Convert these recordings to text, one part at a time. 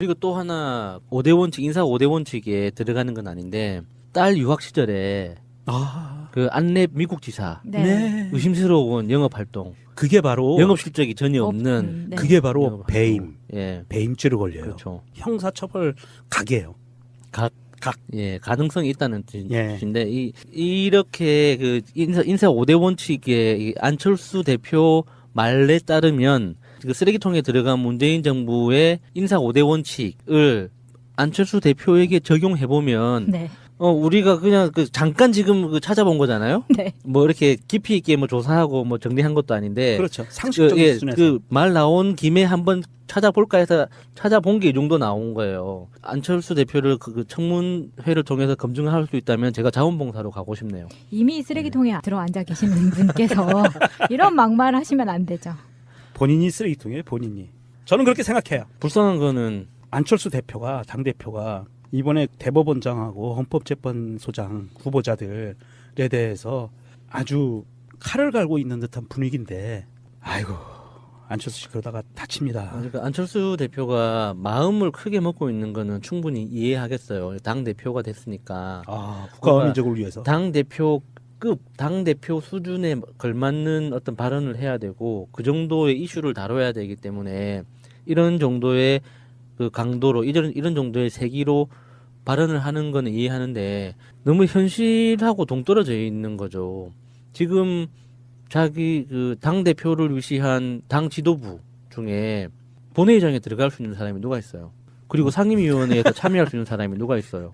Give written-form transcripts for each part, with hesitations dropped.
그리고 또 하나 5대 원칙, 인사 5대 원칙에 들어가는 건 아닌데 딸 유학 시절에 그 안랩 미국 지사 네. 의심스러운 영업 활동, 그게 바로 영업 실적이 전혀 없는 네. 그게 바로 영업 배임, 활동. 예, 배임죄로 걸려요. 그렇죠. 형사처벌 각이에요. 각. 예, 가능성이 있다는 예. 뜻인데 이렇게 그 인사 5대 원칙에 이 안철수 대표 말에 따르면 그 쓰레기통에 들어간 문재인 정부의 인사 5대 원칙을 안철수 대표에게 적용해 보면 네. 우리가 그냥 그 잠깐 지금 그 찾아본 거잖아요. 네. 뭐 이렇게 깊이 있게 뭐 조사하고 뭐 정리한 것도 아닌데 그렇죠. 상식적인 수준에서. 그 말 나온 김에 한번 찾아볼까 해서 찾아본 게 이 정도 나온 거예요. 안철수 대표를 그 청문회를 통해서 검증할 수 있다면 제가 자원봉사로 가고 싶네요. 이미 쓰레기통에 들어앉아 계시는 분께서 이런 막말하시면 안 되죠. 본인이 쓰레기통이에요. 본인이. 저는 그렇게 생각해요. 불쌍한 거는 안철수 대표가 당대표가 이번에 대법원장하고 헌법재판소장 후보자들에 대해서 아주 칼을 갈고 있는 듯한 분위기인데 아이고 안철수 씨 그러다가 다칩니다. 그러니까 안철수 대표가 마음을 크게 먹고 있는 거는 충분히 이해하겠어요. 당 대표가 됐으니까. 국가와 민족을 위해서. 당 대표급 당 대표 수준에 걸맞는 어떤 발언을 해야 되고 그 정도의 이슈를 다뤄야 되기 때문에 이런 정도의 그 강도로 이런 정도의 세기로 발언을 하는 거는 이해하는데 너무 현실하고 동떨어져 있는 거죠. 지금 자기 그 당 대표를 위시한 당 지도부 중에 본회의장에 들어갈 수 있는 사람이 누가 있어요? 그리고 상임위원회에서 참여할 수 있는 사람이 누가 있어요?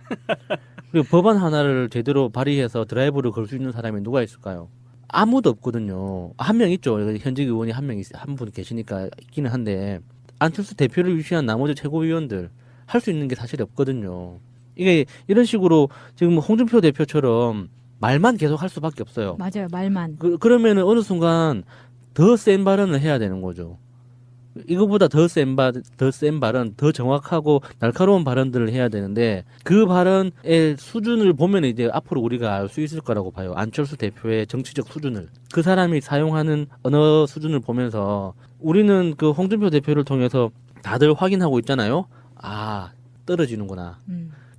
그리고 법안 하나를 제대로 발의해서 드라이브를 걸 수 있는 사람이 누가 있을까요? 아무도 없거든요. 한 명 있죠. 현직 의원이 한 분 계시니까 있기는 한데 안철수 대표를 위시한 나머지 최고위원들 할 수 있는 게 사실 없거든요. 이게 이런 식으로 지금 홍준표 대표처럼 말만 계속 할 수밖에 없어요. 맞아요. 말만. 그러면은 어느 순간 더 센 발언을 해야 되는 거죠. 이거보다 더 센 발언, 더 정확하고 날카로운 발언들을 해야 되는데 그 발언의 수준을 보면 이제 앞으로 우리가 알 수 있을 거라고 봐요. 안철수 대표의 정치적 수준을. 그 사람이 사용하는 언어 수준을 보면서 우리는 그 홍준표 대표를 통해서 다들 확인하고 있잖아요. 아, 떨어지는구나.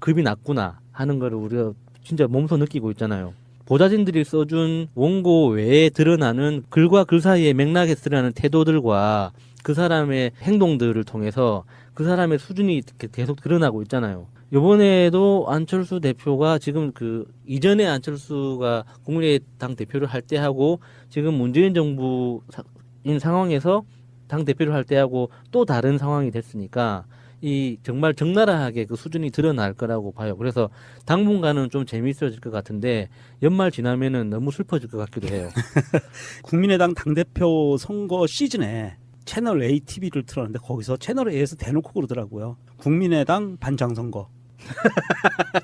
급이 낮구나 하는 거를 우리가 진짜 몸소 느끼고 있잖아요. 보좌진들이 써준 원고 외에 드러나는 글과 글 사이의 맥락에 드러나는 태도들과 그 사람의 행동들을 통해서 그 사람의 수준이 계속 드러나고 있잖아요. 이번에도 안철수 대표가 지금 그 이전에 안철수가 국민의당 대표를 할 때 하고 지금 문재인 정부인 상황에서 당 대표를 할 때 하고 또 다른 상황이 됐으니까 이 정말 적나라하게 그 수준이 드러날 거라고 봐요. 그래서 당분간은 좀 재미있어질 것 같은데 연말 지나면은 너무 슬퍼질 것 같기도 해요. 국민의당 당대표 선거 시즌에 채널 A TV를 틀었는데 거기서 채널 A에서 대놓고 그러더라고요. 국민의당 반장선거.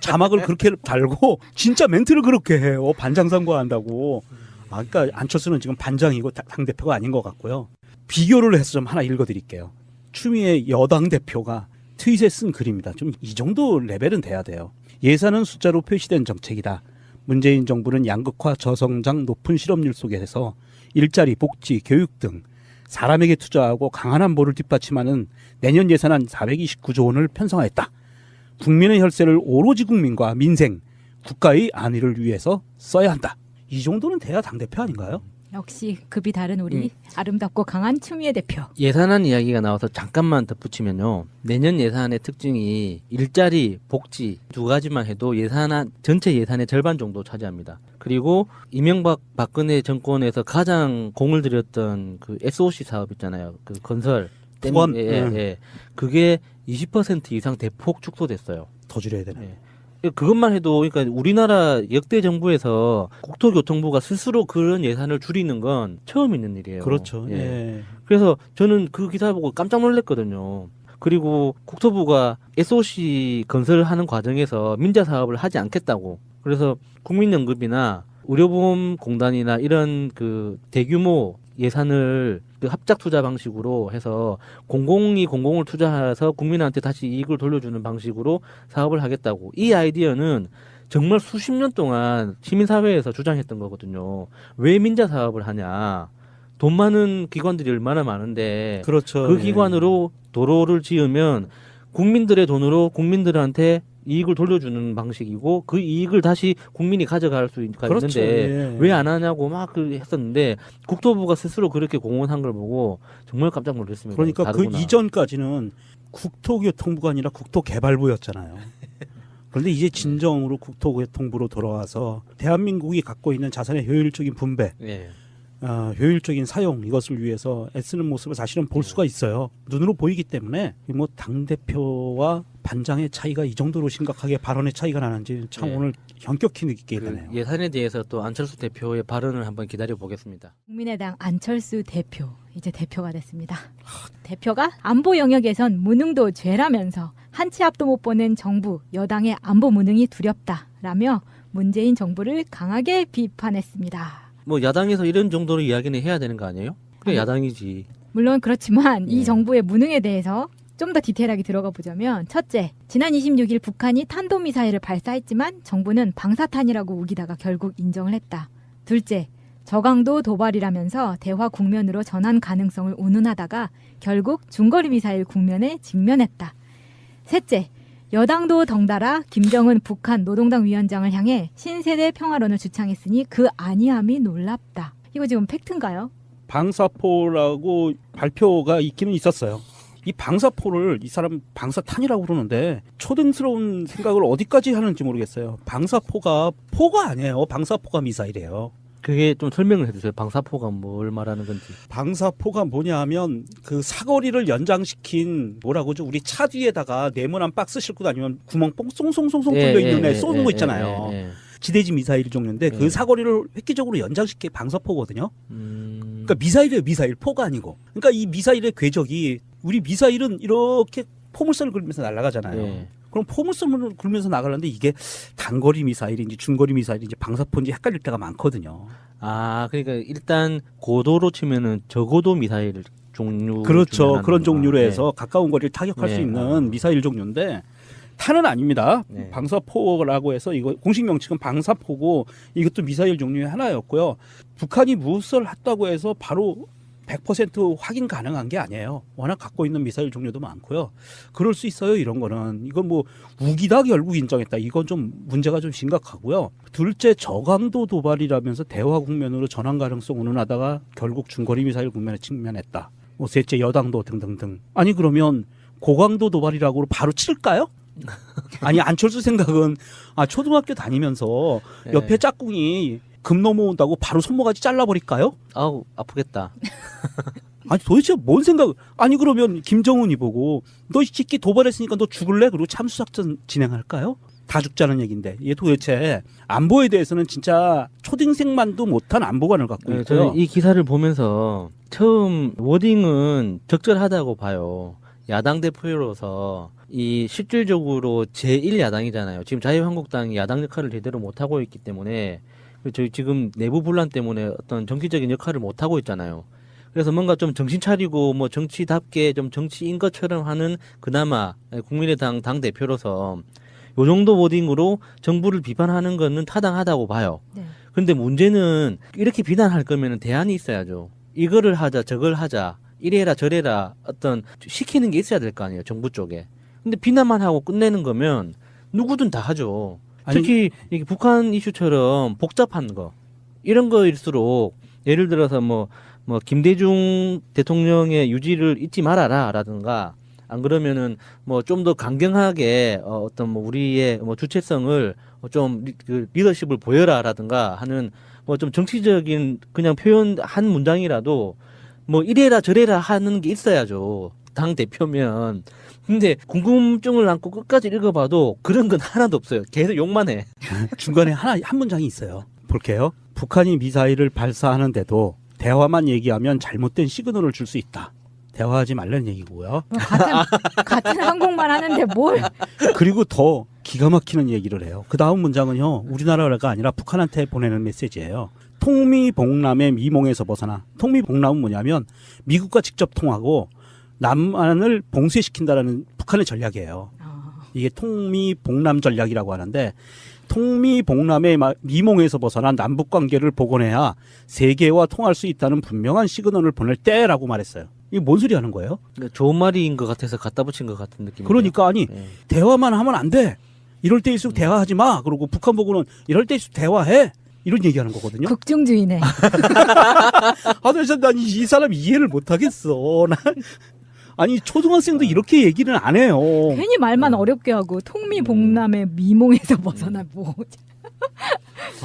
자막을 그렇게 달고 진짜 멘트를 그렇게 해요. 반장선거 한다고. 그러니까 안철수는 지금 반장이고 당대표가 아닌 것 같고요. 비교를 해서 좀 하나 읽어드릴게요. 추미애 여당 대표가 트윗에 쓴 글입니다. 좀 이 정도 레벨은 돼야 돼요. 예산은 숫자로 표시된 정책이다. 문재인 정부는 양극화, 저성장, 높은 실업률 속에서 일자리, 복지, 교육 등 사람에게 투자하고 강한 안보를 뒷받침하는 내년 예산안 429조 원을 편성하였다. 국민의 혈세를 오로지 국민과 민생, 국가의 안위를 위해서 써야 한다. 이 정도는 돼야 당대표 아닌가요? 역시 급이 다른 우리 아름답고 강한 추미애 대표. 예산안 이야기가 나와서 잠깐만 덧붙이면요. 내년 예산의 특징이 일자리, 복지 두 가지만 해도 예산안 전체 예산의 절반 정도 차지합니다. 그리고 이명박 박근혜 정권에서 가장 공을 들였던 그 SOC 사업 있잖아요. 그 건설 보건. 예. 그게 20% 이상 대폭 축소됐어요. 더 줄여야 되네. 예. 그것만 해도 그러니까 우리나라 역대 정부에서 국토교통부가 스스로 그런 예산을 줄이는 건 처음 있는 일이에요. 그렇죠. 예. 예. 그래서 저는 그 기사 보고 깜짝 놀랐거든요. 그리고 국토부가 SOC 건설하는 과정에서 민자 사업을 하지 않겠다고. 그래서 국민연금이나 의료보험공단이나 이런 그 대규모 예산을 그 합작 투자 방식으로 해서 공공이 공공을 투자해서 국민한테 다시 이익을 돌려주는 방식으로 사업을 하겠다고. 이 아이디어는 정말 수십 년 동안 시민사회에서 주장했던 거거든요. 왜 민자 사업을 하냐. 돈 많은 기관들이 얼마나 많은데 그렇죠. 그 기관으로 도로를 지으면 국민들의 돈으로 국민들한테 이익을 돌려주는 방식이고 그 이익을 다시 국민이 가져갈 수가 그렇죠. 있는데 예. 왜 안 하냐고 막 했었는데 국토부가 스스로 그렇게 공언한 걸 보고 정말 깜짝 놀랐습니다. 그러니까 다르구나. 그 이전까지는 국토교통부가 아니라 국토개발부였잖아요. 그런데 이제 진정으로 국토교통부로 돌아와서 대한민국이 갖고 있는 자산의 효율적인 분배, 예. 효율적인 사용 이것을 위해서 애쓰는 모습을 사실은 볼 수가 있어요. 눈으로 보이기 때문에 뭐 당대표와 반장의 차이가 이 정도로 심각하게 발언의 차이가 나는지 참 예. 오늘 현격히 느끼게 그 되네요. 예산에 대해서 또 안철수 대표의 발언을 한번 기다려 보겠습니다. 국민의당 안철수 대표 이제 대표가 됐습니다. 대표가 안보 영역에선 무능도 죄라면서 한 치 앞도 못 보는 정부 여당의 안보 무능이 두렵다라며 문재인 정부를 강하게 비판했습니다. 뭐 야당에서 이런 정도로 이야기는 해야 되는 거 아니에요? 그래 아니, 야당이지. 물론 그렇지만 이 예. 정부의 무능에 대해서 좀 더 디테일하게 들어가 보자면 첫째, 지난 26일 북한이 탄도미사일을 발사했지만 정부는 방사탄이라고 우기다가 결국 인정을 했다. 둘째, 저강도 도발이라면서 대화 국면으로 전환 가능성을 운운하다가 결국 중거리 미사일 국면에 직면했다. 셋째, 여당도 덩달아 김정은 북한 노동당 위원장을 향해 신세대 평화론을 주창했으니 그 안이함이 놀랍다. 이거 지금 팩트인가요? 방사포라고 발표가 있기는 있었어요. 이 방사포를 이 사람 방사탄이라고 그러는데 초등스러운 생각을 어디까지 하는지 모르겠어요. 방사포가 포가 아니에요. 방사포가 미사일이에요. 그게 좀 설명을 해주세요. 방사포가 뭘 말하는 건지. 방사포가 뭐냐 하면 그 사거리를 연장시킨 뭐라고 하죠? 우리 차 뒤에다가 네모난 박스 싣고 다니면 구멍 뽕 송송송송 뚫려 있는 애 쏘는 거 있잖아요. 지대지 미사일 종류인데 그 사거리를 획기적으로 연장시킨 방사포거든요. 그러니까 미사일이에요. 미사일 포가 아니고. 그러니까 이 미사일의 궤적이 우리 미사일은 이렇게 포물선을 그리면서 날아가잖아요. 예. 그럼 포물선을 그리면서 나가려는데 이게 단거리 미사일인지 중거리 미사일인지 방사포인지 헷갈릴 때가 많거든요. 아, 그러니까 일단 고도로 치면은 저고도 미사일 종류. 그렇죠. 그런 종류로 네. 해서 가까운 거리를 타격할 네. 수 있는 미사일 종류인데 탄은 아닙니다. 네. 방사포라고 해서 이거 공식 명칭은 방사포고 이것도 미사일 종류의 하나였고요. 북한이 무엇을 했다고 해서 바로 100% 확인 가능한 게 아니에요. 워낙 갖고 있는 미사일 종류도 많고요. 그럴 수 있어요. 이런 거는. 이건 뭐 우기다 결국 인정했다. 이건 좀 문제가 좀 심각하고요. 둘째, 저강도 도발이라면서 대화 국면으로 전환 가능성 운운하다가 결국 중거리 미사일 국면에 직면했다. 뭐 셋째, 여당도 등등등. 아니 그러면 고강도 도발이라고 바로 칠까요? 아니 안철수 생각은 초등학교 다니면서 옆에 짝꿍이 금 넘어온다고 바로 손모가지 잘라버릴까요? 아우 아프겠다. 아니 도대체 뭔 생각? 아니 그러면 김정은이 보고 너 이 새끼 도발했으니까 너 죽을래? 그리고 참수작전 진행할까요? 다 죽자는 얘기인데 얘 도대체 안보에 대해서는 진짜 초딩생만도 못한 안보관을 갖고 있고요. 저는 이 기사를 보면서 처음 워딩은 적절하다고 봐요. 야당 대표로서 이 실질적으로 제1야당이잖아요. 지금 자유한국당이 야당 역할을 제대로 못하고 있기 때문에 저희 지금 내부 분란 때문에 어떤 정치적인 역할을 못하고 있잖아요. 그래서 뭔가 좀 정신 차리고 뭐 정치답게 좀 정치인 것처럼 하는 그나마 국민의당 당대표로서 요 정도 워딩으로 정부를 비판하는 거는 타당하다고 봐요. 네. 근데 문제는 이렇게 비난할 거면 대안이 있어야죠. 이거를 하자 저걸 하자 이래라 저래라 어떤 시키는 게 있어야 될 거 아니에요. 정부 쪽에. 근데 비난만 하고 끝내는 거면 누구든 다 하죠. 아니, 특히 이게 북한 이슈처럼 복잡한 거 이런 거일수록 예를 들어서 뭐 김대중 대통령의 유지를 잊지 말아라라든가 안 그러면은 뭐 좀 더 강경하게 어떤 뭐 우리의 뭐 주체성을 좀 리더십을 보여라라든가 하는 뭐 좀 정치적인 그냥 표현 한 문장이라도 뭐 이래라 저래라 하는 게 있어야죠. 당 대표면. 근데 궁금증을 안고 끝까지 읽어봐도 그런 건 하나도 없어요. 계속 욕만 해. 중간에 한 문장이 있어요. 볼게요. 북한이 미사일을 발사하는데도 대화만 얘기하면 잘못된 시그널을 줄 수 있다. 대화하지 말라는 얘기고요. 같은 한국말 하는데 뭘? 그리고 더 기가 막히는 얘기를 해요. 그 다음 문장은요. 우리나라가 아니라 북한한테 보내는 메시지예요. 통미봉남의 미몽에서 벗어나. 통미봉남은 뭐냐면 미국과 직접 통하고 남한을 봉쇄시킨다라는 북한의 전략이에요. 이게 통미봉남 전략이라고 하는데 통미봉남의 미몽에서 벗어난 남북관계를 복원해야 세계와 통할 수 있다는 분명한 시그널을 보낼 때라고 말했어요. 이게 뭔 소리 하는 거예요? 좋은 말인 것 같아서 갖다 붙인 것 같은 느낌. 그러니까 아니 예. 대화만 하면 안 돼. 이럴 때일수록 대화하지 마. 그러고 북한 보고는 이럴 때일수록 대화해. 이런 얘기하는 거거든요. 극중주의네. 난 이 사람 이해를 못 하겠어. 아니 초등학생도 이렇게 얘기는 안 해요. 괜히 말만 어렵게 하고 통미봉남의 미몽에서 벗어나 뭐.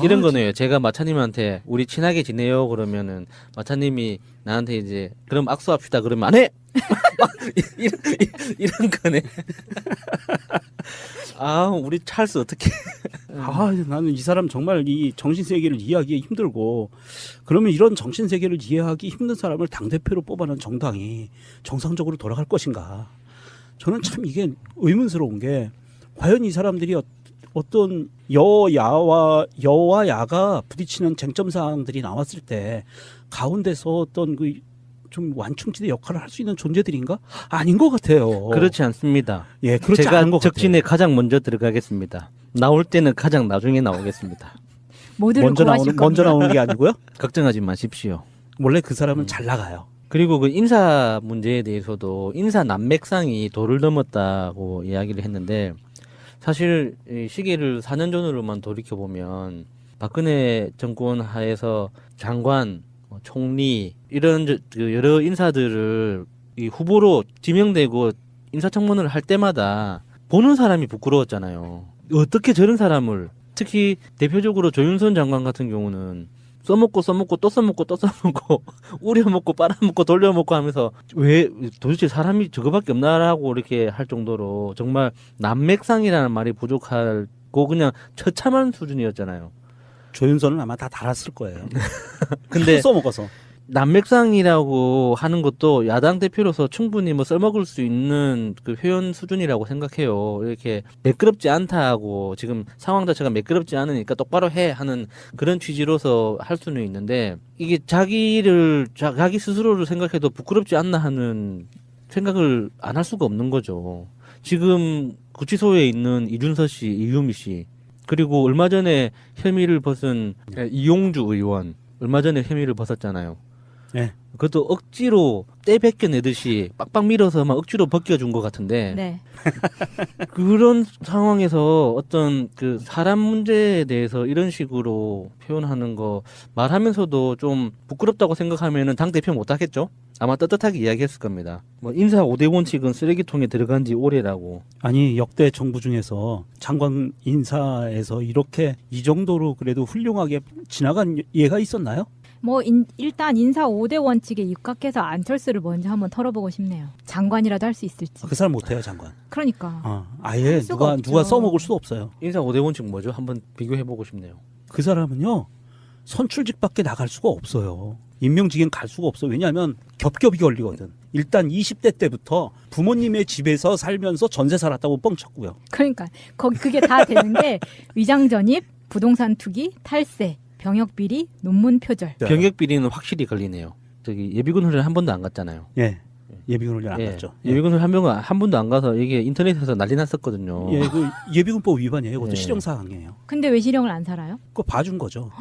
이런 거네요. 제가 마차님한테 우리 친하게 지내요 그러면은 마차님이 나한테 이제 그럼 악수합시다 그러면 안 해. 이런 거네. 아 우리 찰스 어떻게? 나는 이 사람 정말 이 정신 세계를 이해하기 힘들고 그러면 이런 정신 세계를 이해하기 힘든 사람을 당 대표로 뽑아낸 정당이 정상적으로 돌아갈 것인가? 저는 참 이게 의문스러운 게 과연 이 사람들이 어떤 여와 야가 부딪히는 쟁점 사항들이 나왔을 때 가운데서 어떤 그 좀 완충지대 역할을 할 수 있는 존재들인가? 아닌 것 같아요. 그렇지 않습니다. 예, 그렇지 제가 않은 것 적진에 같아요. 가장 먼저 들어가겠습니다. 나올 때는 가장 나중에 나오겠습니다. 모두를 구하실 겁니다. 먼저 나오는 게 아니고요. 걱정하지 마십시오. 원래 그 사람은 잘 나가요. 그리고 그 인사 문제에 대해서도 인사 난맥상이 도를 넘었다고 이야기를 했는데 사실 이 시기를 4년 전으로만 돌이켜 보면 박근혜 정권 하에서 장관, 총리 이런 그 여러 인사들을 이 후보로 지명되고 인사청문회를 할 때마다 보는 사람이 부끄러웠잖아요. 어떻게 저런 사람을 특히 대표적으로 조윤선 장관 같은 경우는 써먹고 또 써먹고 우려먹고 빨아먹고 돌려먹고 하면서 왜 도대체 사람이 저거밖에 없나라고 이렇게 할 정도로 정말 난맥상이라는 말이 부족하고 그냥 처참한 수준이었잖아요. 조윤선은 아마 다 달았을 거예요. 근데 써먹어서. 난맥상이라고 하는 것도 야당 대표로서 충분히 뭐 써먹을 수 있는 그 표현 수준이라고 생각해요. 이렇게 매끄럽지 않다고 지금 상황 자체가 매끄럽지 않으니까 똑바로 해 하는 그런 취지로서 할 수는 있는데 이게 자기 스스로를 생각해도 부끄럽지 않나 하는 생각을 안 할 수가 없는 거죠. 지금 구치소에 있는 이준서 씨, 이유미 씨 그리고 얼마 전에 혐의를 벗은 이용주 의원 얼마 전에 혐의를 벗었잖아요. 네. 그것도 억지로 때 벗겨내듯이 빡빡 밀어서 막 억지로 벗겨준 것 같은데 네. 그런 상황에서 어떤 그 사람 문제에 대해서 이런 식으로 표현하는 거 말하면서도 좀 부끄럽다고 생각하면은 당 대표 못 하겠죠? 아마 떳떳하게 이야기했을 겁니다. 뭐 인사 5대 원칙은 쓰레기통에 들어간 지 오래라고. 아니 역대 정부 중에서 장관 인사에서 이렇게 이 정도로 그래도 훌륭하게 지나간 예가 있었나요? 뭐 일단 인사 5대 원칙에 입각해서 안철수를 먼저 한번 털어보고 싶네요. 장관이라도 할 수 있을지. 그 사람 못해요 장관. 그러니까. 아예 할 수가 누가 없죠. 써먹을 수도 없어요. 인사 5대 원칙 뭐죠? 한번 비교해보고 싶네요. 그 사람은요 선출직밖에 나갈 수가 없어요. 임명직엔 갈 수가 없어. 왜냐하면 겹겹이 걸리거든. 일단 20대 때부터 부모님의 집에서 살면서 전세 살았다고 뻥쳤고요. 그러니까 그게 다 되는 게 위장 전입, 부동산 투기, 탈세, 병역 비리, 논문 표절. 병역 비리는 확실히 걸리네요. 저기 예비군 훈련 한 번도 안 갔잖아요. 예, 예비군 훈련 안 갔죠. 예비군 훈련 한 번도 안 가서 이게 인터넷에서 난리 났었거든요. 예, 그 예비군법 위반이에요. 그것도 예. 실형 사항이에요. 근데 왜 실형을 안 살아요? 그거 봐준 거죠.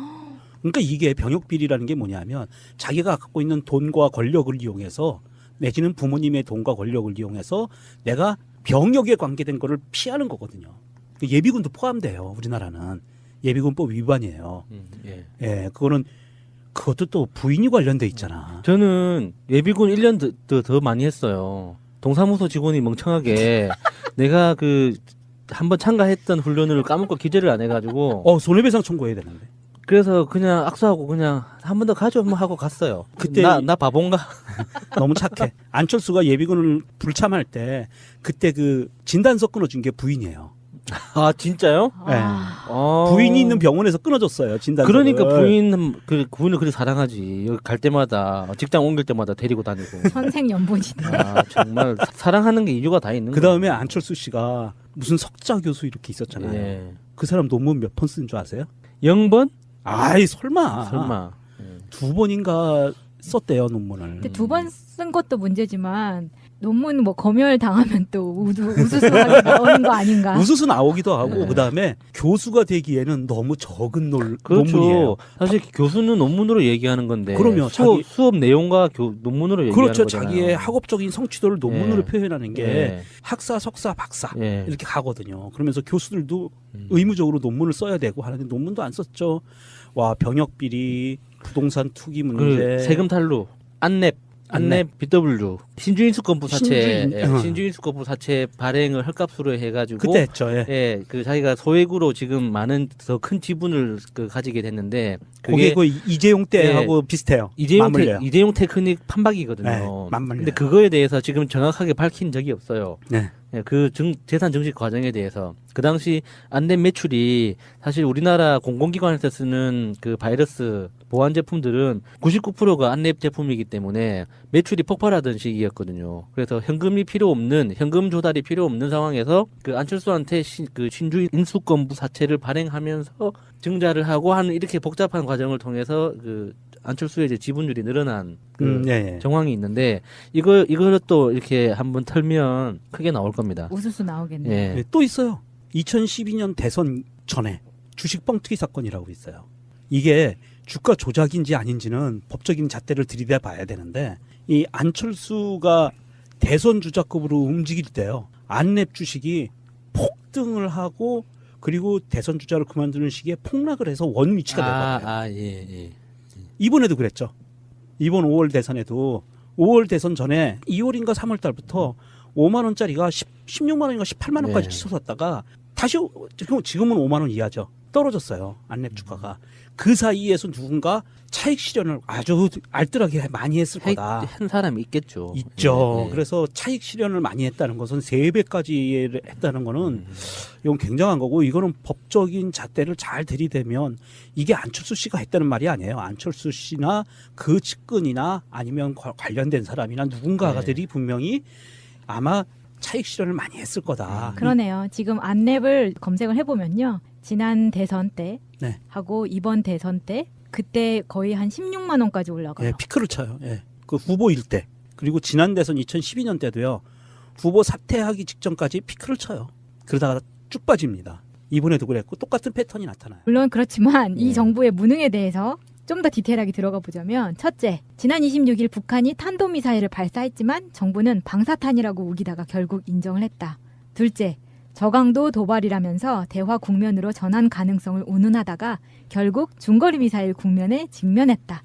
그러니까 이게 병역 비리라는 게 뭐냐면 자기가 갖고 있는 돈과 권력을 이용해서 내지는 부모님의 돈과 권력을 이용해서 내가 병역에 관계된 거를 피하는 거거든요. 예비군도 포함돼요. 우리나라는 예비군법 위반이에요. 예. 예, 그것도 또 부인이 관련돼 있잖아. 저는 예비군 1년 더 많이 했어요. 동사무소 직원이 멍청하게 내가 그 한번 참가했던 훈련을 까먹고 기재를 안 해가지고 손해배상 청구해야 되는데. 그래서 그냥 악수하고 그냥 한 번 더 가죠 뭐 하고 갔어요. 그때 나 바본가? 너무 착해. 안철수가 예비군을 불참할 때 그때 그 진단서 끊어준 게 부인이에요. 아 진짜요? 네. 부인이 있는 병원에서 끊어줬어요. 진단서. 그러니까 부인을 그렇게 사랑하지. 여기 갈 때마다 직장 옮길 때마다 데리고 다니고. 선생연분이네. 아 정말 사랑하는 게 이유가 다 있는 그 거예요. 다음에 안철수 씨가 무슨 석자 교수 이렇게 있었잖아요. 예. 그 사람 논문 몇 번 쓴 줄 아세요? 0번? 아이 설마. 설마. 2번인가 썼대요 논문을. 근데 2번 쓴 것도 문제지만 논문 뭐 검열 당하면 또 우수수하게 나오는 거 아닌가? 우수수 나오기도 하고 네. 그다음에 교수가 되기에는 너무 적은 그렇죠. 논문이에요. 사실 교수는 논문으로 얘기하는 건데 그럼요. 수업 내용과 논문으로 얘기하는 그렇죠. 거잖아요. 자기의 학업적인 성취도를 논문으로 예. 표현하는 게 예. 학사, 석사, 박사 예. 이렇게 가거든요. 그러면서 교수들도 의무적으로 논문을 써야 되고 하는데 논문도 안 썼죠. 와, 병역 비리, 부동산 투기 문제, 그 세금 탈루, 안랩 BW, 신주인수권부 사채, 신주인수권부 사채 발행을 헐값으로 해가지고 그때 했죠. 예. 예, 그 자기가 소액으로 지금 많은 더 큰 지분을 가지게 됐는데 그게 그 이재용 때하고 예. 비슷해요. 이재용 맞물려요. 이재용 테크닉 판박이거든요. 네, 맞물려요. 근데 그거에 대해서 지금 정확하게 밝힌 적이 없어요. 네. 예, 그 재산 증식 과정에 대해서 그 당시 안된 매출이 사실 우리나라 공공기관에서 쓰는 그 바이러스 보안 제품들은 99%가 안랩 제품이기 때문에 매출이 폭발하던 시기였거든요. 그래서 현금 조달이 필요 없는 상황에서 그 안철수한테 그 신주 인수권부 사채를 발행하면서 증자를 하고 하는 이렇게 복잡한 과정을 통해서 그 안철수의 이제 지분율이 늘어난 그 예. 정황이 있는데 이걸 또 이렇게 한번 털면 크게 나올 겁니다. 우수수 나오겠네요. 예. 네, 또 있어요. 2012년 대선 전에 주식 뻥튀기 사건이라고 있어요. 이게 주가 조작인지 아닌지는 법적인 잣대를 들이대 봐야 되는데 이 안철수가 대선 주자급으로 움직일 때요. 안랩 주식이 폭등을 하고 그리고 대선 주자를 그만두는 시기에 폭락을 해서 원 위치가 돼버려요. 예. 이번에도 그랬죠. 이번 5월 대선에도 5월 대선 전에 2월인가 3월 달부터 5만 원짜리가 16만 원인가 18만 원까지 네. 치솟았다가 다시 지금은 5만 원 이하죠. 떨어졌어요. 안랩 주가가. 그 사이에서 누군가 차익 실현을 아주 알뜰하게 많이 했을 거다. 한 사람이 있겠죠. 있죠. 예, 예. 그래서 차익 실현을 많이 했다는 것은 3배까지 했다는 거는 이건 굉장한 거고 이거는 법적인 잣대를 잘 들이대면 이게 안철수 씨가 했다는 말이 아니에요. 안철수 씨나 그 측근이나 아니면 관련된 사람이나 누군가들이 분명히 아마 차익 실현을 많이 했을 거다. 그러네요. 지금 안랩을 검색을 해보면요. 지난 대선 때 네. 하고 이번 대선 때 그때 거의 한 16만 원까지 올라가요. 예, 피크를 쳐요. 예. 그 후보일 때. 그리고 지난 대선 2012년 때도요. 후보 사퇴하기 직전까지 피크를 쳐요. 그러다가 쭉 빠집니다. 이번에도 그랬고 똑같은 패턴이 나타나요. 물론 그렇지만 이 네. 정부의 무능에 대해서 좀 더 디테일하게 들어가 보자면 첫째, 지난 26일 북한이 탄도미사일을 발사했지만 정부는 방사탄이라고 우기다가 결국 인정을 했다. 둘째, 저강도 도발이라면서 대화 국면으로 전환 가능성을 운운하다가 결국 중거리 미사일 국면에 직면했다.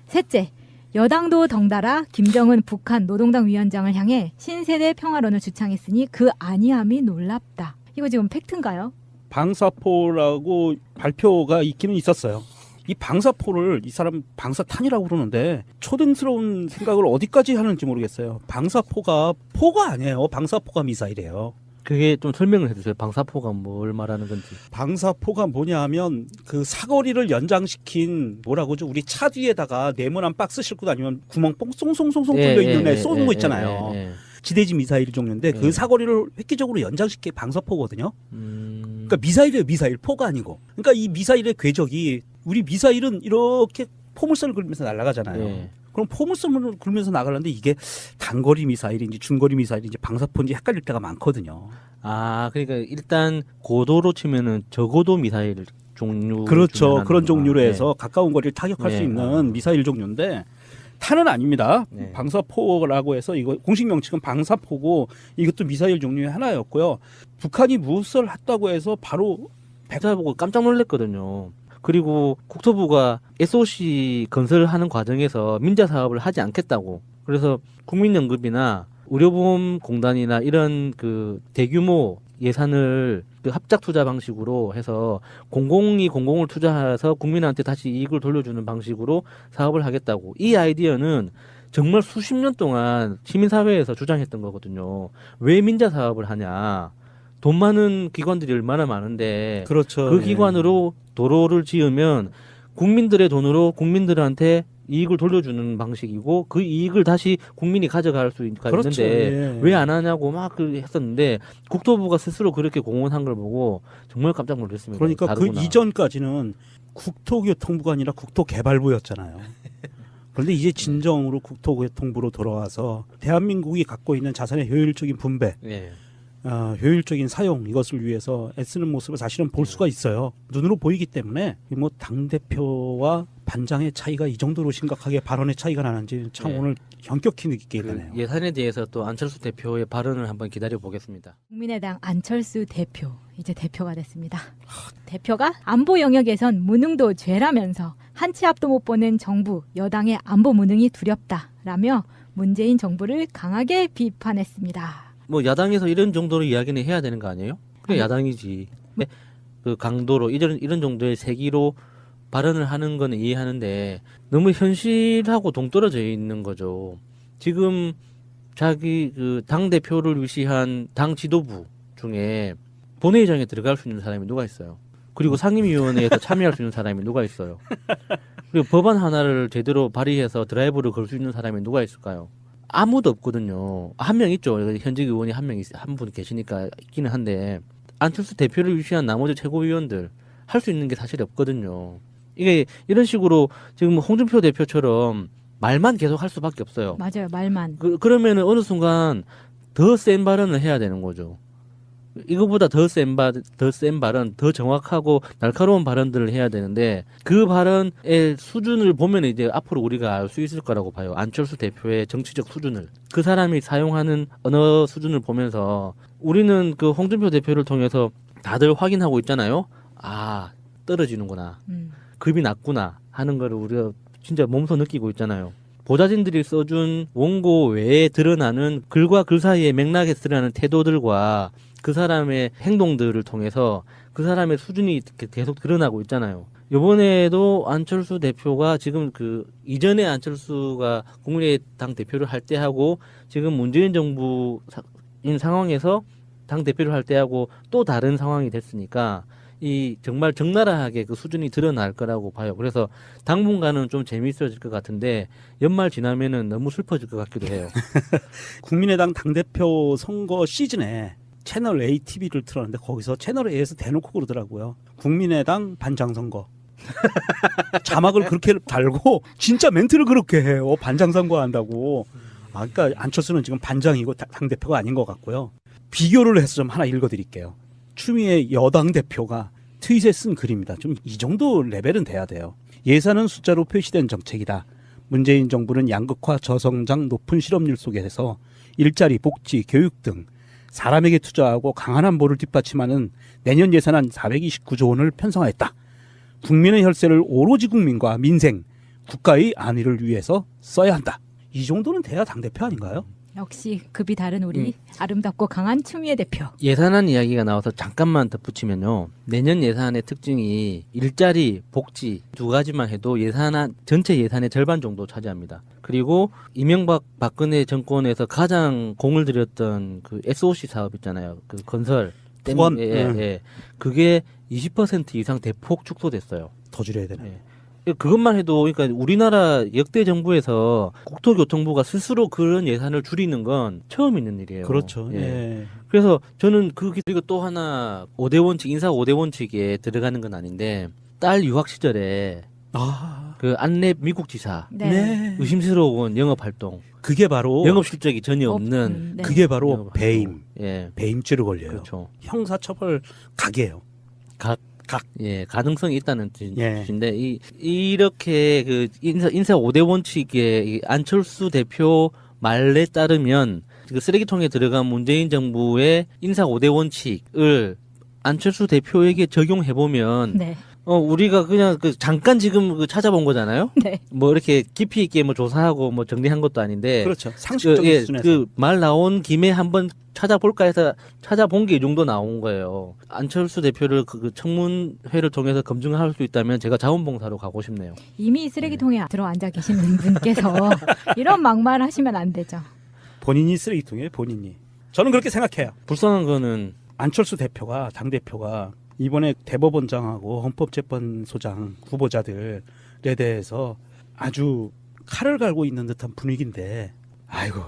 셋째, 여당도 덩달아 김정은 북한 노동당 위원장을 향해 신세대 평화론을 주창했으니 그 안이함이 놀랍다. 이거 지금 팩트인가요? 방사포라고 발표가 있기는 있었어요. 이 방사포를 이 사람 방사탄이라고 그러는데 초등스러운 생각을 어디까지 하는지 모르겠어요. 방사포가 포가 아니에요. 방사포가 미사일이에요. 그게 좀 설명을 해주세요. 방사포가 뭘 말하는 건지. 방사포가 뭐냐 하면 그 사거리를 연장시킨 뭐라고 하죠? 우리 차 뒤에다가 네모난 박스 싣고 다니면 구멍 뽕 송송송송 뚫려 있는 애 쏘는 거 있잖아요. 지대지 미사일 종류인데 그 사거리를 획기적으로 연장시킨 방사포거든요. 그러니까 미사일이에요. 미사일 포가 아니고. 그러니까 이 미사일의 궤적이 우리 미사일은 이렇게 포물선을 그리면서 날아가잖아요. 예. 그럼 포물선을 그리면서 나가려는데 이게 단거리 미사일인지 중거리 미사일인지 방사포인지 헷갈릴 때가 많거든요. 아, 그러니까 일단 고도로 치면은 저고도 미사일 종류. 그렇죠. 그런 종류로 네. 해서 가까운 거리를 타격할 네. 수 있는 미사일 종류인데 탄은 아닙니다. 네. 방사포라고 해서 이거 공식 명칭은 방사포고 이것도 미사일 종류의 하나였고요. 북한이 무엇을 했다고 해서 바로 백사 보고 깜짝 놀랐거든요. 그리고 국토부가 SOC 건설하는 과정에서 민자 사업을 하지 않겠다고. 그래서 국민연금이나 의료보험공단이나 이런 그 대규모 예산을 그 합작 투자 방식으로 해서 공공이 공공을 투자해서 국민한테 다시 이익을 돌려주는 방식으로 사업을 하겠다고. 이 아이디어는 정말 수십 년 동안 시민사회에서 주장했던 거거든요. 왜 민자 사업을 하냐. 돈 많은 기관들이 얼마나 많은데 그렇죠. 그 기관으로 도로를 지으면 국민들의 돈으로 국민들한테 이익을 돌려주는 방식이고 그 이익을 다시 국민이 가져갈 수 그렇죠. 있는데 예. 왜 안 하냐고 막 했었는데 국토부가 스스로 그렇게 공언한 걸 보고 정말 깜짝 놀랐습니다. 그러니까 다르구나. 그 이전까지는 국토교통부가 아니라 국토개발부였잖아요. 그런데 이제 진정으로 국토교통부로 돌아와서 대한민국이 갖고 있는 자산의 효율적인 분배, 예. 효율적인 사용 이것을 위해서 애쓰는 모습을 사실은 볼 수가 있어요. 눈으로 보이기 때문에 뭐 당대표와 반장의 차이가 이 정도로 심각하게 발언의 차이가 나는지 참 네. 오늘 현격히 느끼게 그 되네요. 예산에 대해서 또 안철수 대표의 발언을 한번 기다려 보겠습니다. 국민의당 안철수 대표 이제 대표가 됐습니다. 대표가 안보 영역에선 무능도 죄라면서 한 치 앞도 못 보는 정부 여당의 안보 무능이 두렵다라며 문재인 정부를 강하게 비판했습니다. 뭐 야당에서 이런 정도로 이야기는 해야 되는 거 아니에요? 그래 야당이지. 그 강도로 이런 정도의 세기로 발언을 하는 건 이해하는데 너무 현실하고 동떨어져 있는 거죠. 지금 자기 그 당 대표를 위시한 당 지도부 중에 본회의장에 들어갈 수 있는 사람이 누가 있어요? 그리고 상임위원회에서 참여할 수 있는 사람이 누가 있어요? 그리고 법안 하나를 제대로 발의해서 드라이브를 걸 수 있는 사람이 누가 있을까요? 아무도 없거든요. 한 명 있죠. 현직 의원이 한 분 계시니까 있기는 한데 안철수 대표를 위시한 나머지 최고위원들 할 수 있는 게 사실 없거든요. 이게 이런 식으로 지금 홍준표 대표처럼 말만 계속 할 수밖에 없어요. 맞아요. 말만. 그러면은 어느 순간 더 센 발언을 해야 되는 거죠. 이거보다 더 센 발언, 더 정확하고 날카로운 발언들을 해야 되는데 그 발언의 수준을 보면 이제 앞으로 우리가 알 수 있을 거라고 봐요. 안철수 대표의 정치적 수준을. 그 사람이 사용하는 언어 수준을 보면서 우리는 그 홍준표 대표를 통해서 다들 확인하고 있잖아요. 아, 떨어지는구나. 급이 낮구나 하는 거를 우리가 진짜 몸소 느끼고 있잖아요. 보좌진들이 써준 원고 외에 드러나는 글과 글 사이의 맥락에 드러나는 태도들과 그 사람의 행동들을 통해서 그 사람의 수준이 계속 드러나고 있잖아요. 이번에도 안철수 대표가 지금 그 이전에 안철수가 국민의당 대표를 할 때하고 지금 문재인 정부인 상황에서 당 대표를 할 때하고 또 다른 상황이 됐으니까 이 정말 적나라하게 그 수준이 드러날 거라고 봐요. 그래서 당분간은 좀 재미있어질 것 같은데 연말 지나면은 너무 슬퍼질 것 같기도 해요. 국민의당 당대표 선거 시즌에 채널 A TV를 틀었는데 거기서 채널 A에서 대놓고 그러더라고요. 국민의당 반장 선거. 자막을 그렇게 달고 진짜 멘트를 그렇게 해요. 반장 선거한다고. 그러니까 안철수는 지금 반장이고 당대표가 아닌 것 같고요. 비교를 해서 좀 하나 읽어드릴게요. 추미애 여당 대표가 트윗에 쓴 글입니다. 좀 이 정도 레벨은 돼야 돼요. 예산은 숫자로 표시된 정책이다. 문재인 정부는 양극화, 저성장, 높은 실업률 속에서 일자리, 복지, 교육 등 사람에게 투자하고 강한 안보를 뒷받침하는 내년 예산안 429조 원을 편성하였다. 국민의 혈세를 오로지 국민과 민생, 국가의 안위를 위해서 써야 한다. 이 정도는 돼야 당대표 아닌가요? 역시 급이 다른 우리 아름답고 강한 추미애 대표. 예산안 이야기가 나와서 잠깐만 덧붙이면요. 내년 예산의 특징이 일자리, 복지 두 가지만 해도 예산안 전체 예산의 절반 정도 차지합니다. 그리고 이명박 박근혜 정권에서 가장 공을 들였던 그 SOC 사업 있잖아요. 그 건설 보건. 그게 20% 이상 대폭 축소됐어요. 더 줄여야 되나? 예. 그것만 해도 그러니까 우리나라 역대 정부에서 국토교통부가 스스로 그런 예산을 줄이는 건 처음 있는 일이에요. 그렇죠. 예. 예. 그래서 저는 그리고 또 하나 5대 원칙 인사 5대 원칙에 들어가는 건 아닌데 딸 유학 시절에 그 안랩 미국 지사 네. 의심스러운 영업 활동, 그게 바로 영업 실적이 전혀 없는 네. 그게 바로 영업 배임, 활동. 예, 배임죄로 걸려요. 그렇죠. 형사처벌 각이에요. 예, 가능성이 있다는 예. 뜻인데 이렇게 그 인사 5대 원칙에 이 안철수 대표 말에 따르면 그 쓰레기통에 들어간 문재인 정부의 인사 5대 원칙을 안철수 대표에게 적용해 보면 네. 우리가 그냥 그 잠깐 지금 그 찾아본 거잖아요. 네. 뭐 이렇게 깊이 있게 뭐 조사하고 뭐 정리한 것도 아닌데 그렇죠. 상식적인 수준에서. 그 말 나온 김에 한번 찾아볼까 해서 찾아본 게 이 정도 나온 거예요. 안철수 대표를 그 청문회를 통해서 검증할 수 있다면 제가 자원봉사로 가고 싶네요. 이미 쓰레기통에 들어앉아 계시는 분께서 이런 막말하시면 안 되죠. 본인이 쓰레기통이에요. 본인이. 저는 그렇게 생각해요. 불쌍한 거는 안철수 대표가 당대표가 이번에 대법원장하고 헌법재판소장 후보자들에 대해서 아주 칼을 갈고 있는 듯한 분위기인데 아이고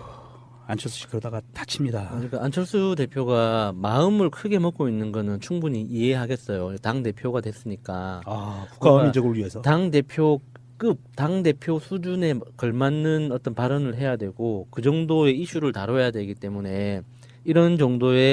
안철수 씨 그러다가 다칩니다. 그러니까 안철수 대표가 마음을 크게 먹고 있는 거는 충분히 이해하겠어요. 당 대표가 됐으니까 국가와 민족을 위해서. 당 대표 정상급 당 대표 수준에 걸맞는 어떤 발언을 해야 되고 그 정도의 이슈를 다뤄야 되기 때문에 이런 정도의